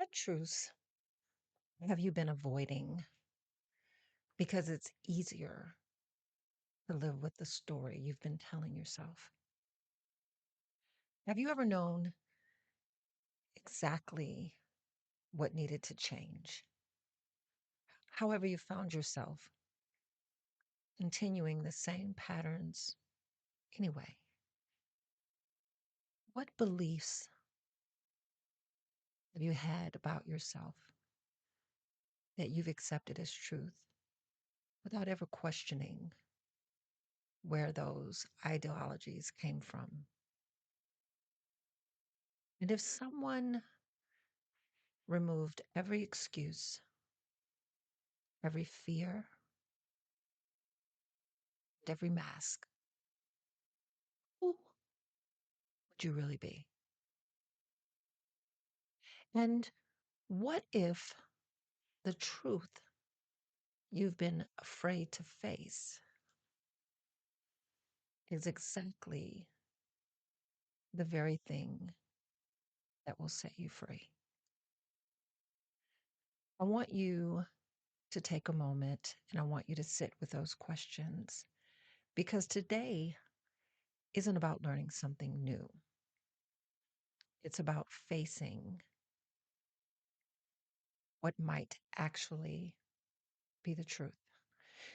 What truths have you been avoiding because it's easier to live with the story you've been telling yourself? Have you ever known exactly what needed to change? However, you found yourself continuing the same patterns anyway. What beliefs have you had about yourself that you've accepted as truth without ever questioning where those ideologies came from? And if someone removed every excuse, every fear, and every mask, who would you really be? And what if the truth you've been afraid to face is exactly the very thing that will set you free? I want you to take a moment and I want you to sit with those questions because today isn't about learning something new. It's about facing what might actually be the truth.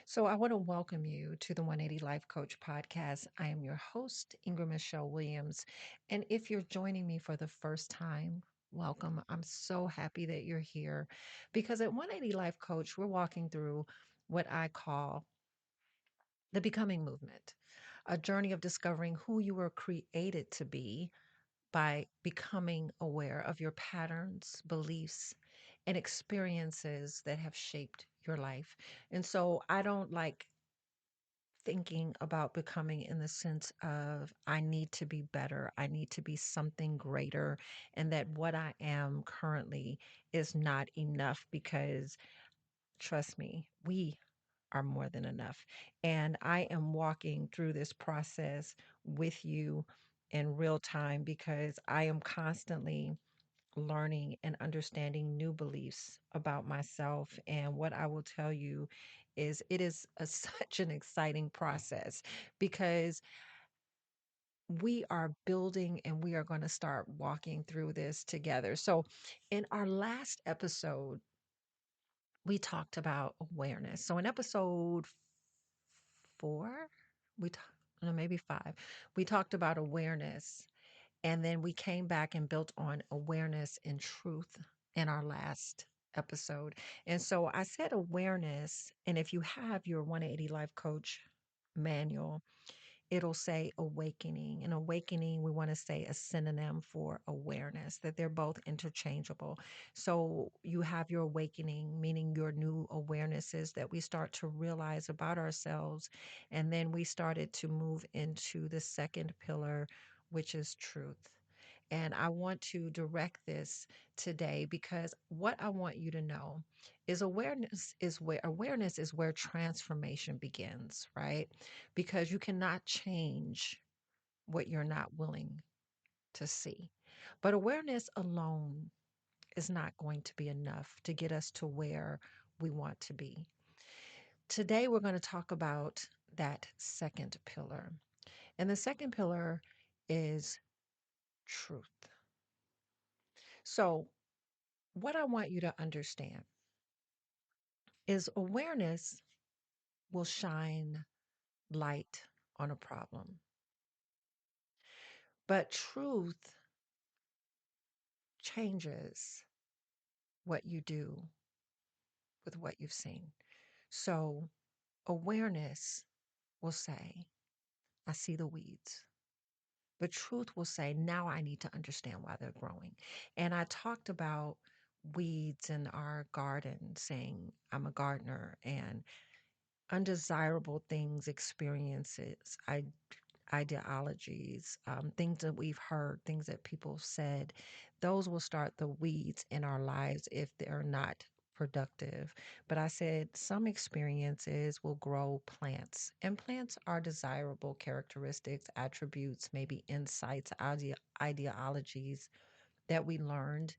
So, I want to welcome you to the 180 Life Coach podcast. I am your host, Ingra Michelle Williams. And if you're joining me for the first time, welcome. I'm so happy that you're here because at 180 Life Coach, we're walking through what I call the becoming movement, a journey of discovering who you were created to be by becoming aware of your patterns, beliefs, and experiences that have shaped your life. And so I don't like thinking about becoming in the sense of I need to be better, I need to be something greater, and that what I am currently is not enough because trust me, we are more than enough. And I am walking through this process with you in real time because I am constantly learning and understanding new beliefs about myself. And what I will tell you is it is such an exciting process because we are building and we are going to start walking through this together. So, in our last episode, we talked about awareness. So, in episode four, we talked, no, maybe five, we talked about awareness. And then we came back and built on awareness and truth in our last episode. And so I said awareness. And if you have your 180 Life Coach manual, it'll say awakening. And awakening, we want to say a synonym for awareness, that they're both interchangeable. So you have your awakening, meaning your new awarenesses that we start to realize about ourselves. And then we started to move into the second pillar, which is truth. And I want to direct this today because what I want you to know is awareness is where transformation begins, right? Because you cannot change what you're not willing to see. But awareness alone is not going to be enough to get us to where we want to be. Today, we're going to talk about that second pillar. And the second pillar is truth. So, what I want you to understand is awareness will shine light on a problem, but truth changes what you do with what you've seen. So awareness will say, I see the weeds. But truth will say, now I need to understand why they're growing. And I talked about weeds in our garden, saying, I'm a gardener, and undesirable things, experiences, ideologies, things that we've heard, things that people said, those will start the weeds in our lives if they're not productive. But I said some experiences will grow plants, and plants are desirable characteristics, attributes, maybe insights, ideologies that we learned.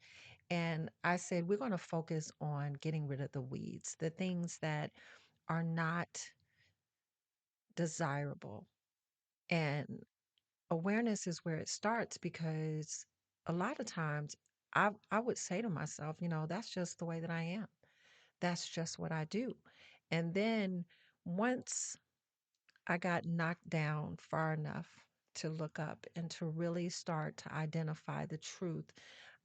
And I said, we're going to focus on getting rid of the weeds, the things that are not desirable. And awareness is where it starts because a lot of times I would say to myself, that's just the way that I am. That's just what I do. And then once I got knocked down far enough to look up and to really start to identify the truth,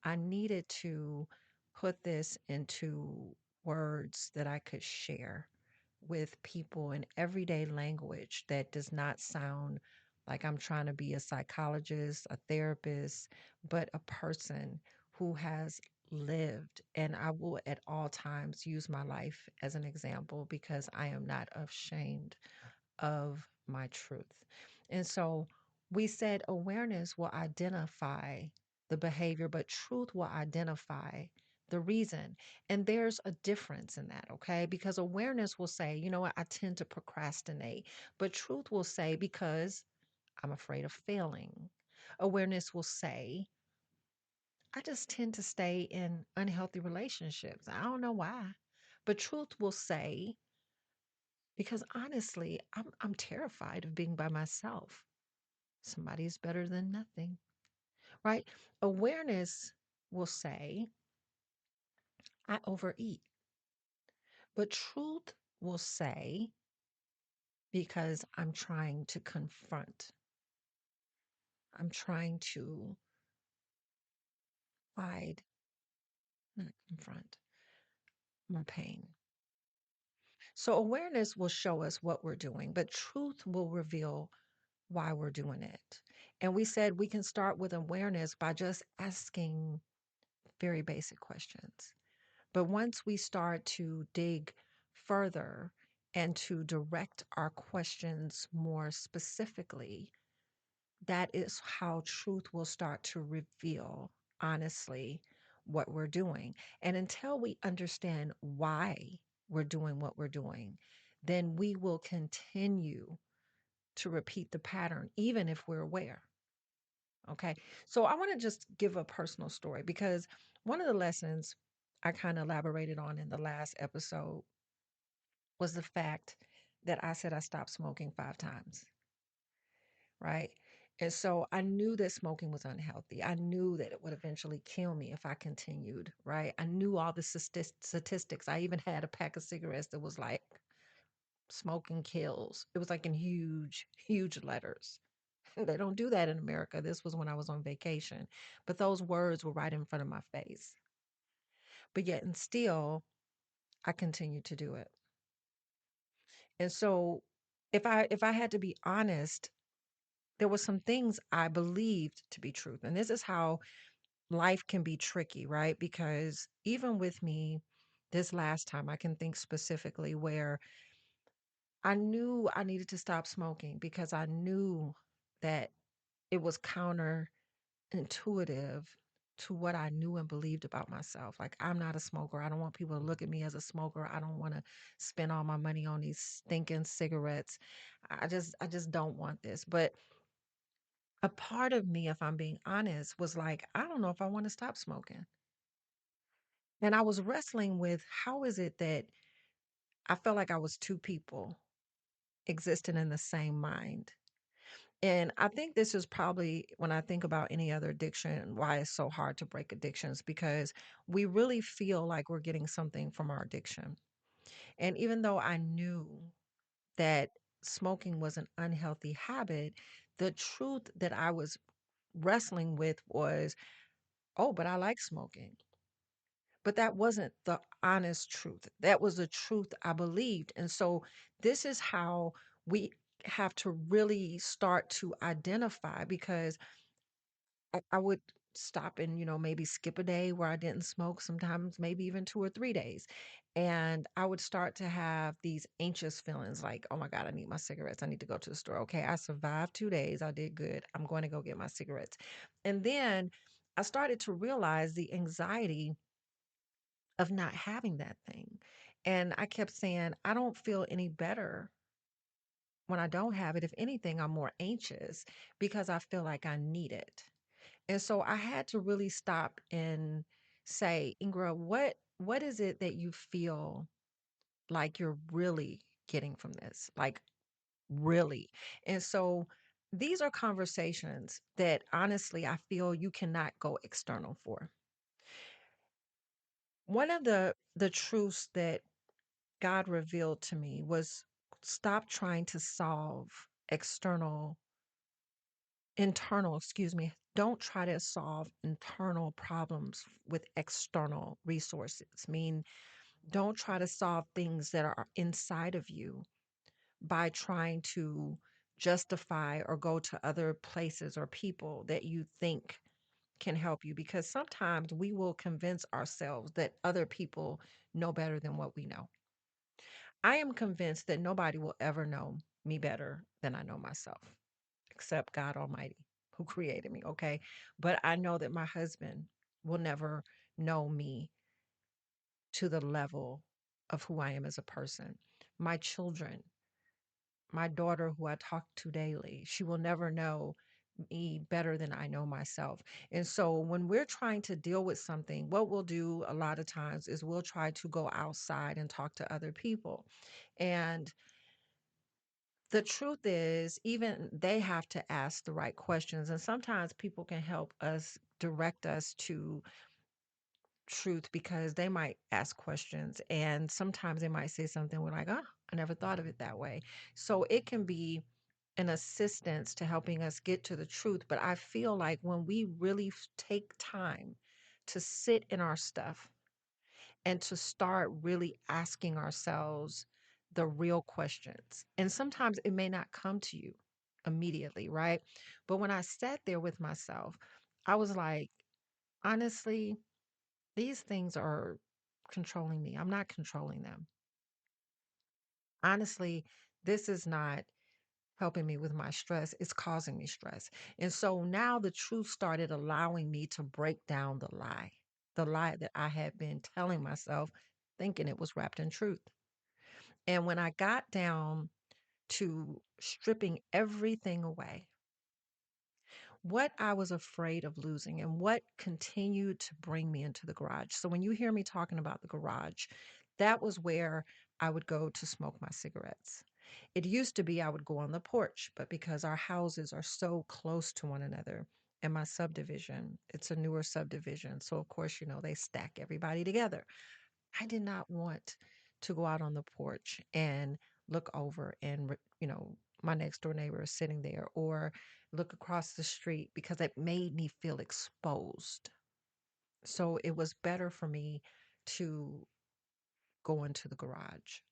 I needed to put this into words that I could share with people in everyday language that does not sound like I'm trying to be a psychologist, a therapist, but a person who has lived. And I will at all times use my life as an example because I am not ashamed of my truth. And so we said awareness will identify the behavior, but truth will identify the reason. And there's a difference in that, okay? Because awareness will say, you know what, I tend to procrastinate, but truth will say, because I'm afraid of failing. Awareness will say, I just tend to stay in unhealthy relationships. I don't know why. But truth will say, because honestly, I'm terrified of being by myself. Somebody is better than nothing, right? Awareness will say, I overeat. But truth will say, because I'm trying to confront, I'm trying to hide, not confront my pain. So awareness will show us what we're doing, but truth will reveal why we're doing it. And we said we can start with awareness by just asking very basic questions. But once we start to dig further and to direct our questions more specifically, that is how truth will start to reveal honestly what we're doing. And until we understand why we're doing what we're doing, then we will continue to repeat the pattern, even if we're aware. Okay. So I want to just give a personal story because one of the lessons I kind of elaborated on in the last episode was the fact that I said I stopped smoking 5 times. Right. And so I knew that smoking was unhealthy. I knew that it would eventually kill me if I continued. Right. I knew all the statistics. I even had a pack of cigarettes that was like smoking kills. It was like in huge, huge letters. They don't do that in America. This was when I was on vacation. But those words were right in front of my face. But yet and still, I continued to do it. And so if I had to be honest, there were some things I believed to be truth. And this is how life can be tricky, right? Because even with me this last time, I can think specifically where I knew I needed to stop smoking because I knew that it was counterintuitive to what I knew and believed about myself. Like, I'm not a smoker. I don't want people to look at me as a smoker. I don't want to spend all my money on these stinking cigarettes. I just don't want this. But a part of me, if I'm being honest, was like, I don't know if I want to stop smoking. And I was wrestling with how is it that I felt like I was two people existing in the same mind. And I think this is probably when I think about any other addiction, why it's so hard to break addictions because we really feel like we're getting something from our addiction. And even though I knew that smoking was an unhealthy habit, the truth that I was wrestling with was, oh, but I like smoking. But that wasn't the honest truth. That was the truth I believed. And so this is how we have to really start to identify because I would stop and, maybe skip a day where I didn't smoke, sometimes maybe even 2 or 3 days. And I would start to have these anxious feelings like, oh my God, I need my cigarettes. I need to go to the store. Okay, I survived 2 days. I did good. I'm going to go get my cigarettes. And then I started to realize the anxiety of not having that thing. And I kept saying, I don't feel any better when I don't have it. If anything, I'm more anxious because I feel like I need it. And so I had to really stop and say, Ingra, what is it that you feel like you're really getting from this? Like really. And so these are conversations that honestly I feel you cannot go external for. One of the truths that God revealed to me was stop trying to solve internal, excuse me. Don't try to solve internal problems with external resources. Mean, don't try to solve things that are inside of you by trying to justify or go to other places or people that you think can help you, because sometimes we will convince ourselves that other people know better than what we know. I am convinced that nobody will ever know me better than I know myself, except God Almighty who created me. Okay. But I know that my husband will never know me to the level of who I am as a person. My children, my daughter, who I talk to daily, she will never know me better than I know myself. And so when we're trying to deal with something, what we'll do a lot of times is we'll try to go outside and talk to other people. And the truth is, even they have to ask the right questions. And sometimes people can help us direct us to truth because they might ask questions. And sometimes they might say something we're like, oh, I never thought of it that way. So it can be an assistance to helping us get to the truth. But I feel like when we really take time to sit in our stuff and to start really asking ourselves the real questions, and sometimes it may not come to you immediately, right? But when I sat there with myself, I was like, honestly, these things are controlling me. I'm not controlling them. Honestly, this is not helping me with my stress. It's causing me stress. And so now the truth started allowing me to break down the lie that I had been telling myself, thinking it was wrapped in truth. And when I got down to stripping everything away, what I was afraid of losing and what continued to bring me into the garage. So when you hear me talking about the garage, that was where I would go to smoke my cigarettes. It used to be I would go on the porch, but because our houses are so close to one another and my subdivision, it's a newer subdivision. So, of course, they stack everybody together. I did not want to go out on the porch and look over and, my next door neighbor is sitting there, or look across the street because it made me feel exposed. So it was better for me to go into the garage.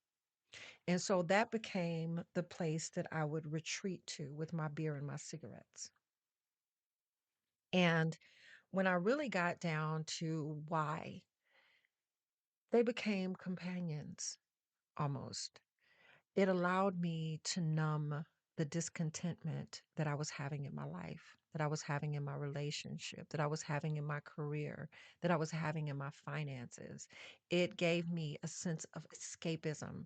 And so that became the place that I would retreat to with my beer and my cigarettes. And when I really got down to why, they became companions almost. It allowed me to numb the discontentment that I was having in my life, that I was having in my relationship, that I was having in my career, that I was having in my finances. It gave me a sense of escapism.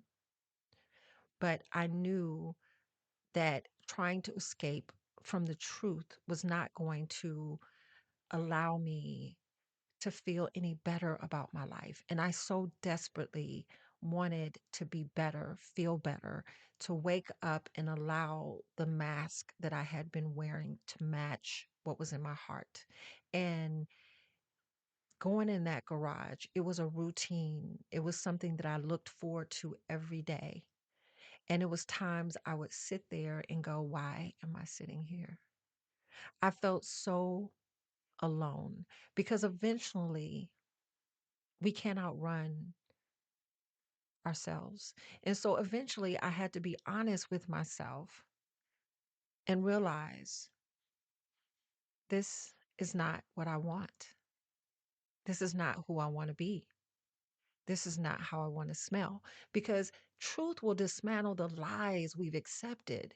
But I knew that trying to escape from the truth was not going to allow me to feel any better about my life. And I so desperately wanted to be better, feel better, to wake up and allow the mask that I had been wearing to match what was in my heart. And going in that garage, it was a routine. It was something that I looked forward to every day. And it was times I would sit there and go, why am I sitting here? I felt so alone because eventually we can't outrun ourselves. And so eventually I had to be honest with myself and realize this is not what I want. This is not who I want to be. This is not how I want to smell, because truth will dismantle the lies we've accepted.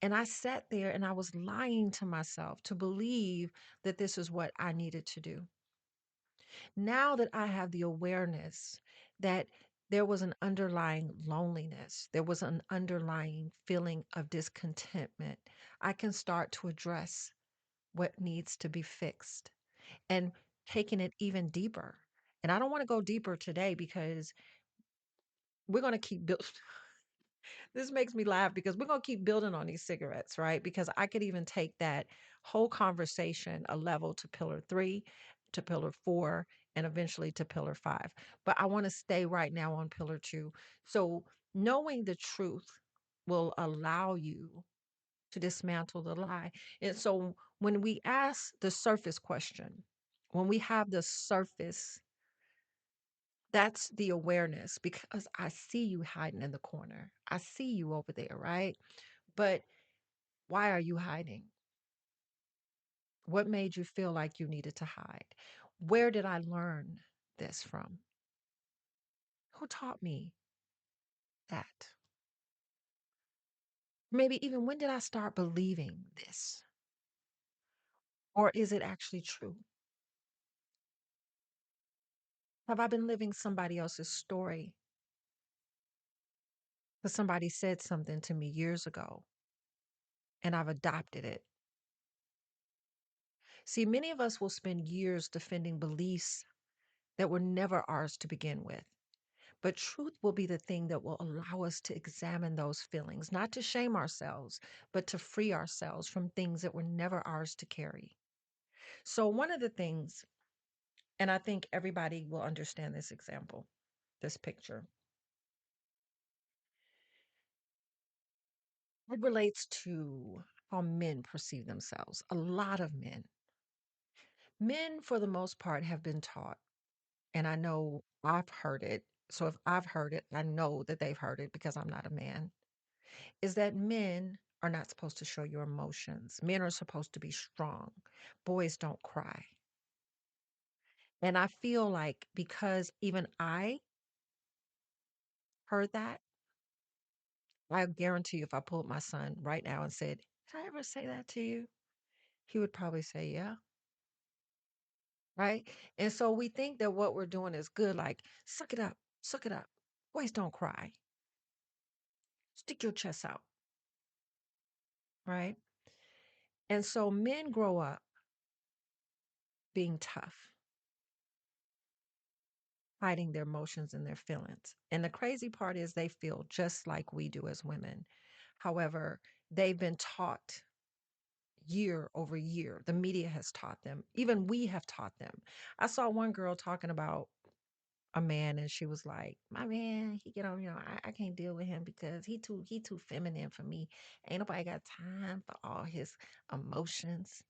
And I sat there and I was lying to myself to believe that this is what I needed to do. Now that I have the awareness that there was an underlying loneliness, there was an underlying feeling of discontentment, I can start to address what needs to be fixed. And taking it even deeper. And I don't want to go deeper today because we're going to keep building. This makes me laugh because we're going to keep building on these cigarettes, right? Because I could even take that whole conversation a level to pillar 3, to pillar 4, and eventually to pillar 5. But I want to stay right now on pillar 2. So knowing the truth will allow you to dismantle the lie. And so when we ask the surface question, when we have the surface, that's the awareness because I see you hiding in the corner. I see you over there, right? But why are you hiding? What made you feel like you needed to hide? Where did I learn this from? Who taught me that? Maybe even when did I start believing this? Or is it actually true? Have I been living somebody else's story? Because somebody said something to me years ago and I've adopted it. See, many of us will spend years defending beliefs that were never ours to begin with. But truth will be the thing that will allow us to examine those feelings, not to shame ourselves, but to free ourselves from things that were never ours to carry. So, one of the things, and I think everybody will understand this example, this picture, it relates to how men perceive themselves. A lot of men, for the most part, have been taught, and I know I've heard it. So, if I've heard it, I know that they've heard it because I'm not a man is that men are not supposed to show your emotions. Men are supposed to be strong. Boys don't cry. And I feel like because even I heard that, I guarantee you if I pulled my son right now and said, "Did I ever say that to you?" He would probably say, "Yeah." Right. And so we think that what we're doing is good, like, suck it up, suck it up. Boys don't cry. Stick your chest out. Right. And so men grow up being tough, hiding their emotions and their feelings. And the crazy part is they feel just like we do as women. However, they've been taught year over year. The media has taught them. Even we have taught them. I saw one girl talking about a man and she was like, "My man, he get on, I can't deal with him because he too feminine for me. Ain't nobody got time for all his emotions."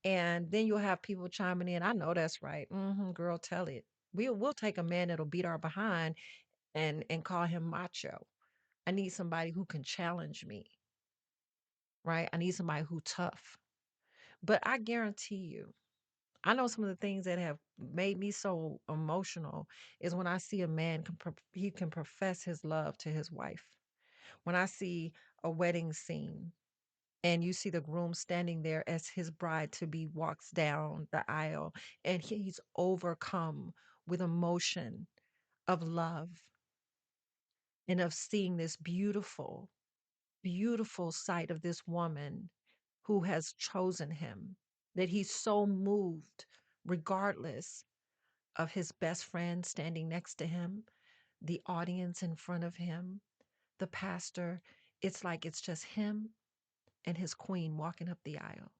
And then you'll have people chiming in, "I know that's right. Girl, tell it. We'll take a man that'll beat our behind and call him macho. I need somebody who can challenge me, right? I need somebody who tough." But I guarantee you, I know some of the things that have made me so emotional is when I see a man he can profess his love to his wife. When I see a wedding scene and you see the groom standing there as his bride to be walks down the aisle and he's overcome with emotion of love and of seeing this beautiful beautiful sight of this woman who has chosen him, that he's so moved, regardless of his best friend standing next to him, the audience in front of him, the pastor. It's like it's just him and his queen walking up the aisle.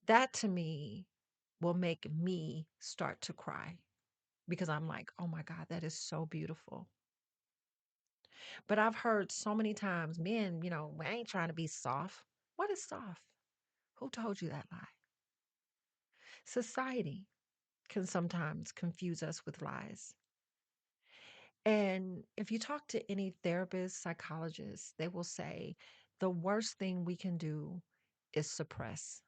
That to me will make me start to cry because I'm like, oh my God, that is so beautiful. But I've heard so many times men, I ain't trying to be soft. What is soft? Who told you that lie? Society can sometimes confuse us with lies. And if you talk to any therapist, psychologist, they will say the worst thing we can do is suppress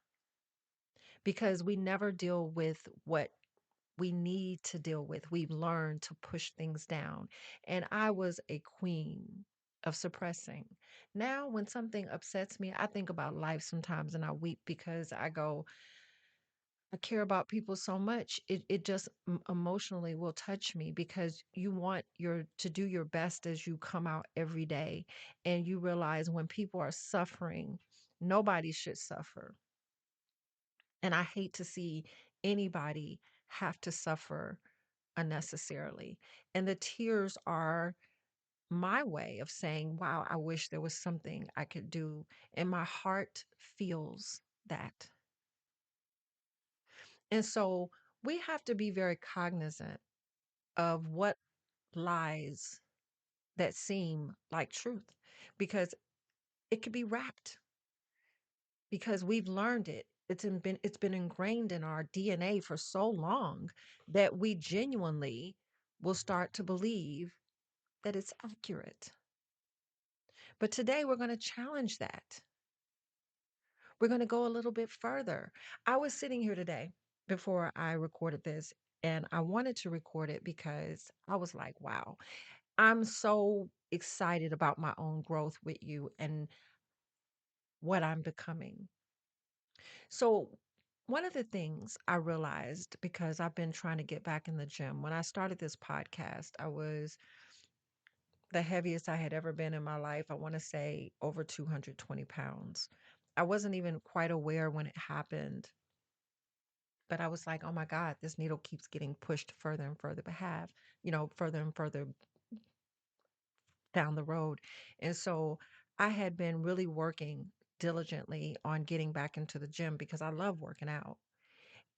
because we never deal with what we need to deal with. We've learned to push things down. And I was a queen of suppressing. Now, when something upsets me, I think about life sometimes and I weep because I go, I care about people so much. It just emotionally will touch me because you want your to do your best as you come out every day and you realize when people are suffering, nobody should suffer. And I hate to see anybody have to suffer unnecessarily. And the tears are my way of saying, wow, I wish there was something I could do. And my heart feels that. And so we have to be very cognizant of what lies that seem like truth because it could be wrapped because we've learned it. It's been ingrained in our DNA for so long that we genuinely will start to believe that it's accurate. But today we're going to challenge that. We're going to go a little bit further. I was sitting here today before I recorded this, and I wanted to record it because I was like, wow, I'm so excited about my own growth with you and what I'm becoming. So, one of the things I realized because I've been trying to get back in the gym, when I started this podcast, I was the heaviest I had ever been in my life. I want to say over 220 pounds. I wasn't even quite aware when it happened, but I was like, oh my God, this needle keeps getting pushed further and further behalf, further and further down the road. And so I had been really working diligently on getting back into the gym because I love working out.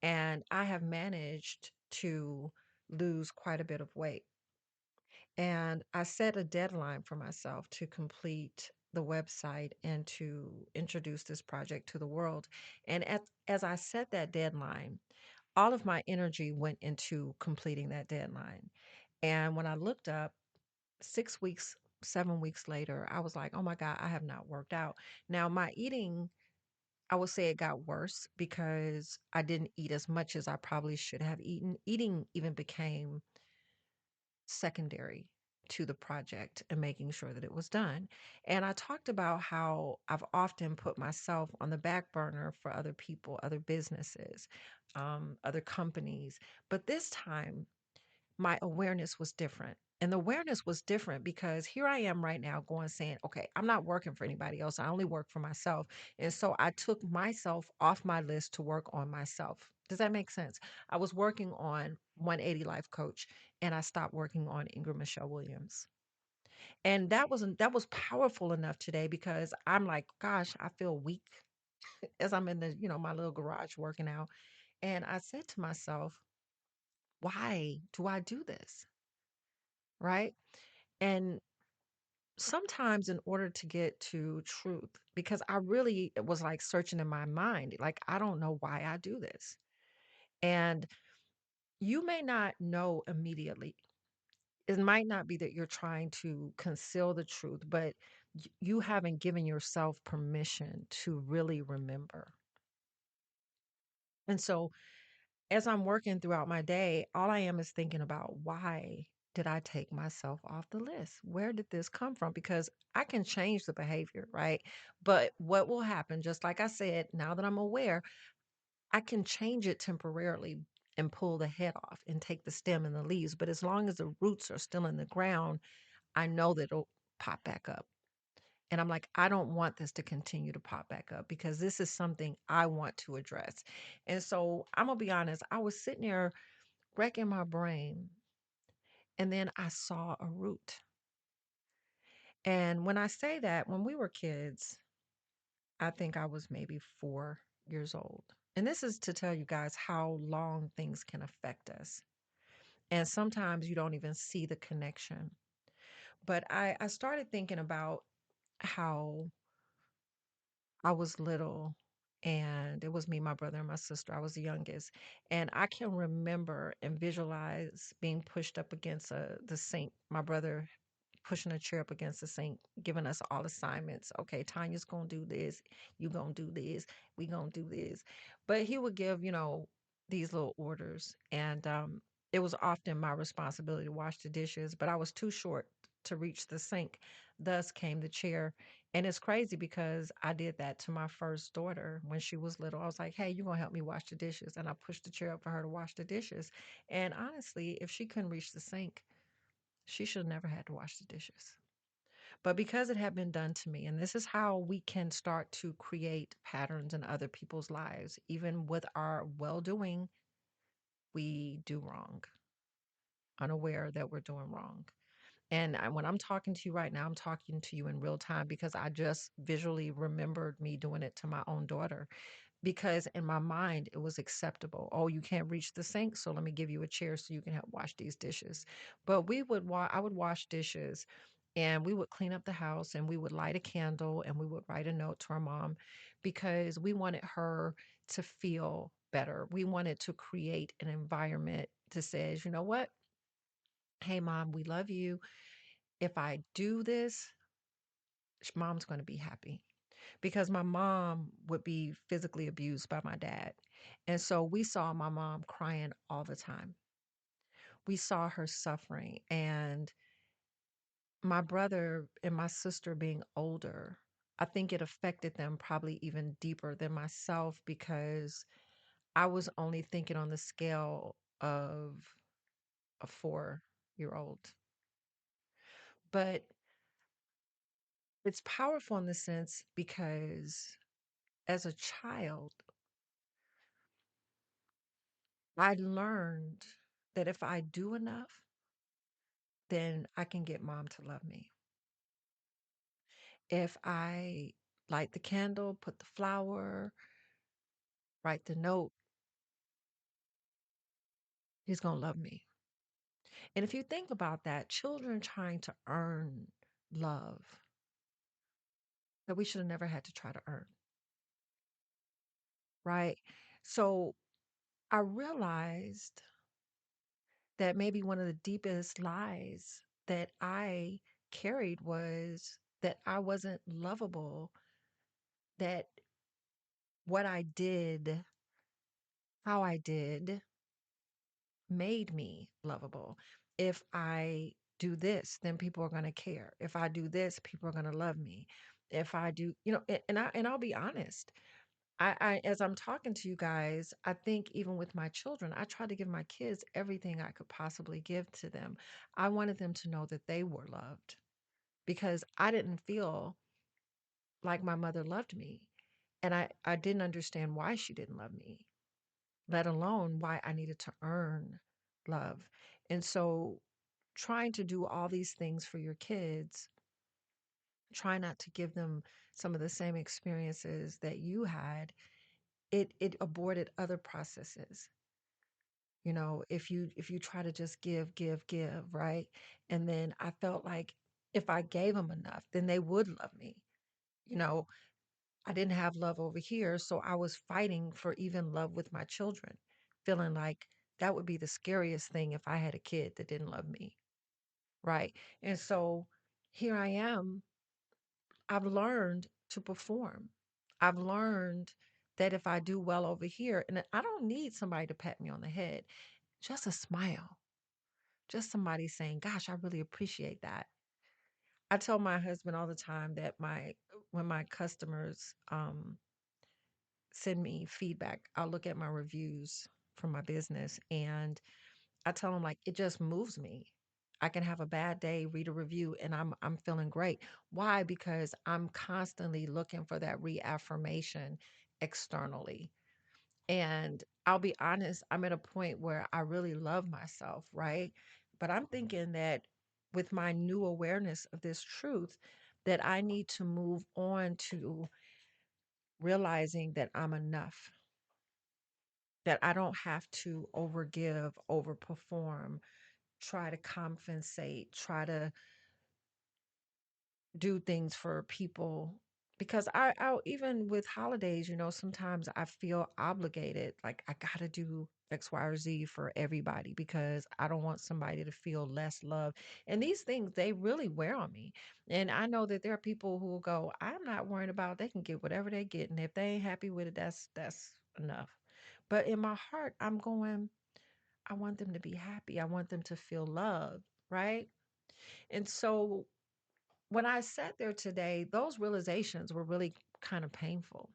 And I have managed to lose quite a bit of weight. And I set a deadline for myself to complete the website and to introduce this project to the world. And as I set that deadline, all of my energy went into completing that deadline. And when I looked up 6 weeks, 7 weeks later, I was like, oh my God, I have not worked out. Now, my eating, I would say it got worse because I didn't eat as much as I probably should have eaten. Eating even became secondary to the project and making sure that it was done. And I talked about how I've often put myself on the back burner for other people, other businesses, other companies. But this time, my awareness was different. And the awareness was different because here I am right now going saying, okay, I'm not working for anybody else. I only work for myself. And so I took myself off my list to work on myself. Does that make sense? I was working on 180 Life Coach and I stopped working on Ingra Michelle Williams. And that was powerful enough today because I'm like, gosh, I feel weak as I'm in my little garage working out. And I said to myself, why do I do this? Right. And sometimes, in order to get to truth, because I really it was like searching in my mind, like, I don't know why I do this. And you may not know immediately. It might not be that you're trying to conceal the truth, but you haven't given yourself permission to really remember. And so as I'm working throughout my day, all I am is thinking about why did I take myself off the list? Where did this come from? Because I can change the behavior, right? But what will happen, just like I said, now that I'm aware, I can change it temporarily and pull the head off and take the stem and the leaves. But as long as the roots are still in the ground, I know that it'll pop back up. And I'm like, I don't want this to continue to pop back up because this is something I want to address. And so I'm going to be honest, I was sitting there wrecking my brain. And then I saw a root. And when I say that, when we were kids, I think I was maybe 4 years old. And this is to tell you guys how long things can affect us. And sometimes you don't even see the connection. But I started thinking about how I was little and it was me, my brother, and my sister. I was the youngest. And I can remember and visualize being pushed up against the sink. My brother pushing a chair up against the sink, giving us all assignments. Okay, Tanya's gonna do this, you gonna do this, we gonna do this. But he would give, these little orders. And it was often my responsibility to wash the dishes, but I was too short to reach the sink. Thus came the chair. And it's crazy because I did that to my first daughter when she was little. I was like, hey, you gonna help me wash the dishes. And I pushed the chair up for her to wash the dishes. And honestly, if she couldn't reach the sink, she should have never had to wash the dishes. But because it had been done to me, and this is how we can start to create patterns in other people's lives, even with our well doing, we do wrong, unaware that we're doing wrong. And when I'm talking to you right now, I'm talking to you in real time because I just visually remembered me doing it to my own daughter because in my mind it was acceptable. Oh, you can't reach the sink, so let me give you a chair so you can help wash these dishes. But I would wash dishes and we would clean up the house and we would light a candle and we would write a note to our mom because we wanted her to feel better. We wanted to create an environment that says, you know what? Hey, mom, we love you. If I do this, mom's going to be happy because my mom would be physically abused by my dad. And so we saw my mom crying all the time. We saw her suffering. And my brother and my sister being older, I think it affected them probably even deeper than myself because I was only thinking on the scale of a 4-year old. But it's powerful in the sense because as a child, I learned that if I do enough, then I can get mom to love me. If I light the candle, put the flower, write the note, he's going to love me. And if you think about that, children trying to earn love that we should have never had to try to earn, right? So I realized that maybe one of the deepest lies that I carried was that I wasn't lovable, that what I did, how I did, made me lovable. If I do this, then people are going to care. If I do this, people are going to love me. If I do, and I'll be honest. As I'm talking to you guys, I think even with my children, I try to give my kids everything I could possibly give to them. I wanted them to know that they were loved because I didn't feel like my mother loved me. And I didn't understand why she didn't love me, let alone why I needed to earn love. And so trying to do all these things for your kids, try not to give them some of the same experiences that you had, it aborted other processes. If you try to just give, right? And then I felt like if I gave them enough, then they would love me. You know, I didn't have love over here, so I was fighting for even love with my children, feeling like that would be the scariest thing if I had a kid that didn't love me, right? And so here I am. I've learned to perform. I've learned that if I do well over here, and I don't need somebody to pat me on the head, just a smile, just somebody saying, "Gosh, I really appreciate that." I tell my husband all the time that my when my customers send me feedback, I'll look at my reviews from my business and I tell them like it just moves me. I can have a bad day, read a review, and I'm feeling great. Why? Because I'm constantly looking for that reaffirmation externally. And I'll be honest, I'm at a point where I really love myself, right? But I'm thinking that with my new awareness of this truth, that I need to move on to realizing that I'm enough, that I don't have to overgive, overperform, try to compensate, try to do things for people. Because I even with holidays, sometimes I feel obligated, like I gotta do X, Y, or Z for everybody because I don't want somebody to feel less love. And these things, they really wear on me. And I know that there are people who will go, I'm not worried about, they can get whatever they get. And if they ain't happy with it, that's enough. But in my heart, I'm going, I want them to be happy. I want them to feel love, right? And so when I sat there today, those realizations were really kind of painful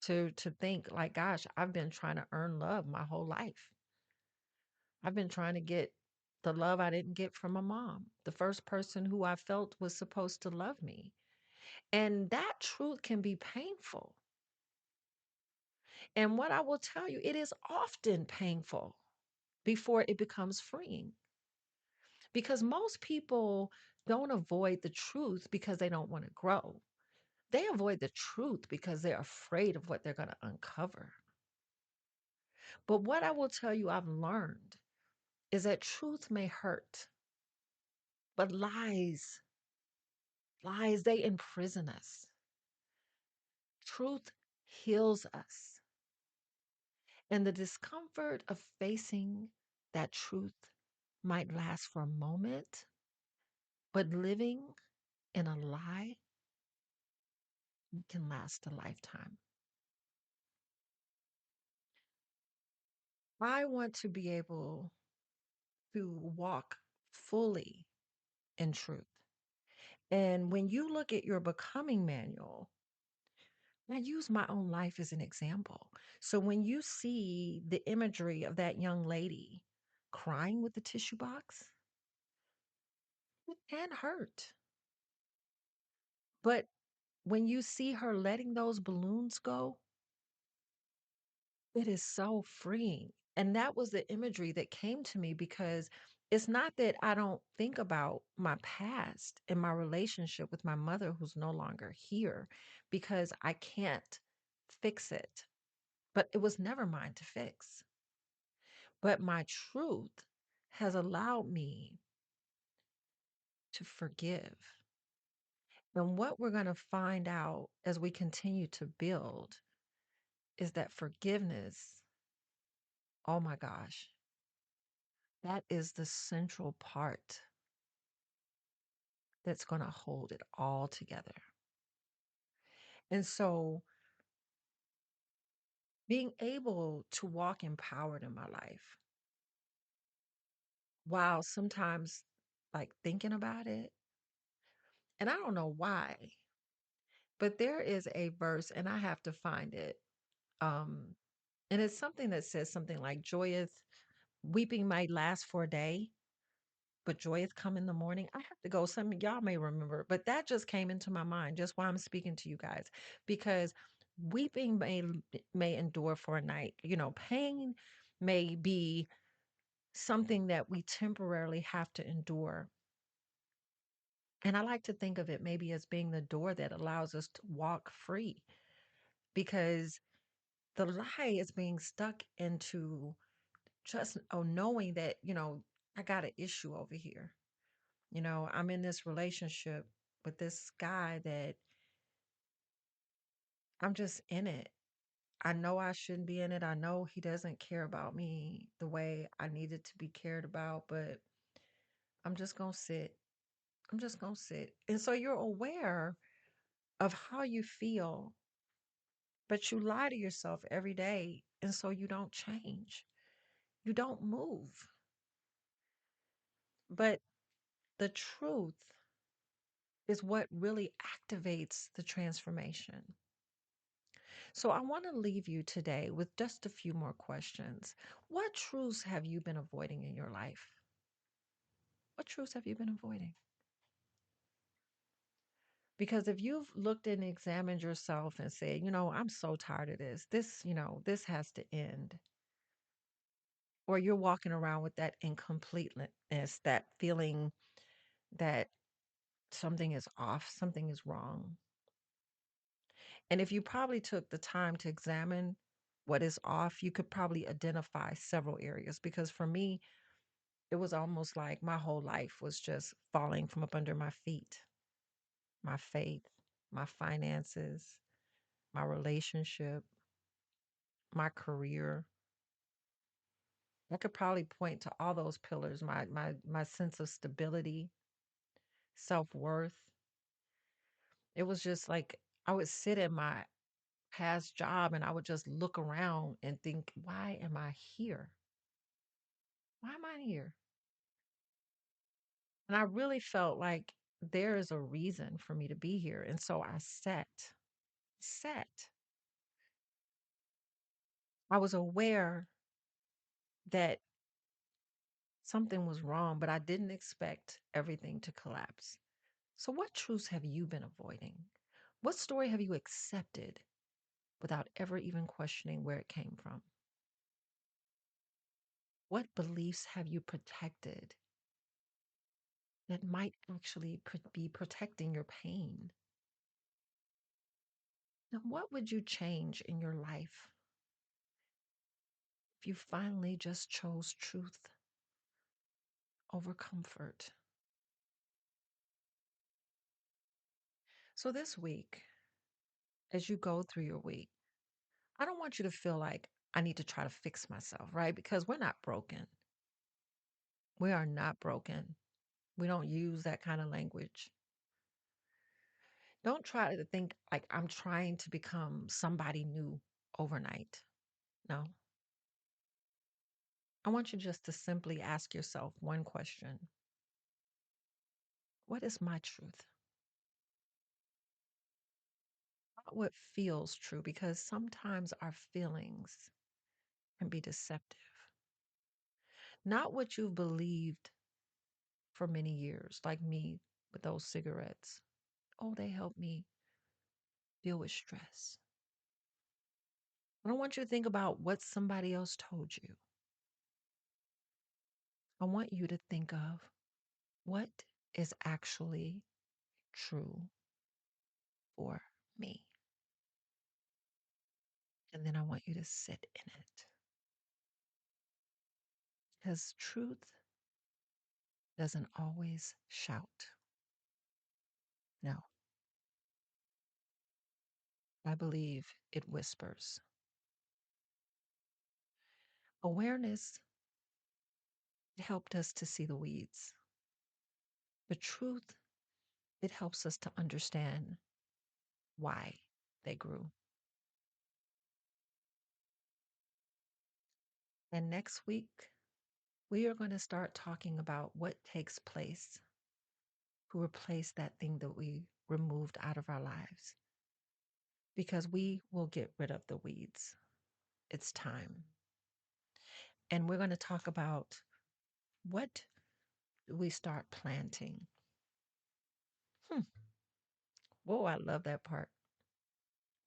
to think like, gosh, I've been trying to earn love my whole life. I've been trying to get the love I didn't get from my mom, the first person who I felt was supposed to love me. And that truth can be painful. And what I will tell you, it is often painful before it becomes freeing. Because most people don't avoid the truth because they don't want to grow. They avoid the truth because they're afraid of what they're going to uncover. But what I will tell you, I've learned is that truth may hurt, but lies, they imprison us. Truth heals us. And the discomfort of facing that truth might last for a moment, but living in a lie can last a lifetime. I want to be able to walk fully in truth. And when you look at your becoming manual, I use my own life as an example. So when you see the imagery of that young lady crying with the tissue box, it can hurt. But when you see her letting those balloons go, it is so freeing. And that was the imagery that came to me because it's not that I don't think about my past and my relationship with my mother who's no longer here because I can't fix it. But it was never mine to fix. But my truth has allowed me to forgive. And what we're going to find out as we continue to build is that forgiveness, oh my gosh, that is the central part that's going to hold it all together. And so being able to walk empowered in my life, while sometimes like thinking about it, and I don't know why, but there is a verse, and I have to find it. Um, and it's something that says something like joyeth, weeping might last for a day, but joyeth come in the morning. I have to go. Some of y'all may remember, but that just came into my mind just while I'm speaking to you guys, because weeping may endure for a night. You know, pain may be something that we temporarily have to endure. And I like to think of it maybe as being the door that allows us to walk free because the lie is being stuck into just knowing that, I got an issue over here. I'm in this relationship with this guy that I'm just in it. I know I shouldn't be in it. I know he doesn't care about me the way I needed to be cared about, but I'm just going to sit. I'm just going to sit. And so you're aware of how you feel, but you lie to yourself every day. And so you don't change, you don't move. But the truth is what really activates the transformation. So I want to leave you today with just a few more questions. What truths have you been avoiding in your life? What truths have you been avoiding? Because if you've looked and examined yourself and said, I'm so tired of this, this has to end, or you're walking around with that incompleteness, that feeling that something is off, something is wrong. And if you probably took the time to examine what is off, you could probably identify several areas. Because for me, it was almost like my whole life was just falling from up under my feet. My faith, my finances, my relationship, my career. I could probably point to all those pillars, my sense of stability, self-worth. It was just like I would sit in my past job and I would just look around and think, why am I here? Why am I here? And I really felt like there is a reason for me to be here. And so I sat. I was aware that something was wrong, but I didn't expect everything to collapse. So, what truths have you been avoiding? What story have you accepted without ever even questioning where it came from? What beliefs have you protected that might actually be protecting your pain? Now, what would you change in your life if you finally just chose truth over comfort? So, this week, as you go through your week, I don't want you to feel like I need to try to fix myself, right? Because we're not broken. We are not broken. We don't use that kind of language. Don't try to think like I'm trying to become somebody new overnight. No. I want you just to simply ask yourself one question. What is my truth? Not what feels true, because sometimes our feelings can be deceptive. Not what you've believed for many years, like me with those cigarettes. Oh, they help me deal with stress. I don't want you to think about what somebody else told you. I want you to think of what is actually true for me. And then I want you to sit in it. Because truth doesn't always shout. No, I believe it whispers. Awareness helped us to see the weeds. The truth, it helps us to understand why they grew. And next week, we are going to start talking about what takes place to replace that thing that we removed out of our lives, because we will get rid of the weeds. It's time. And we're going to talk about what do we start planting. Hmm. Whoa, I love that part.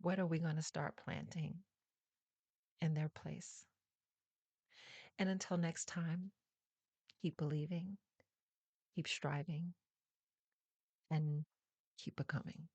What are we going to start planting in their place? And until next time, keep believing, keep striving, and keep becoming.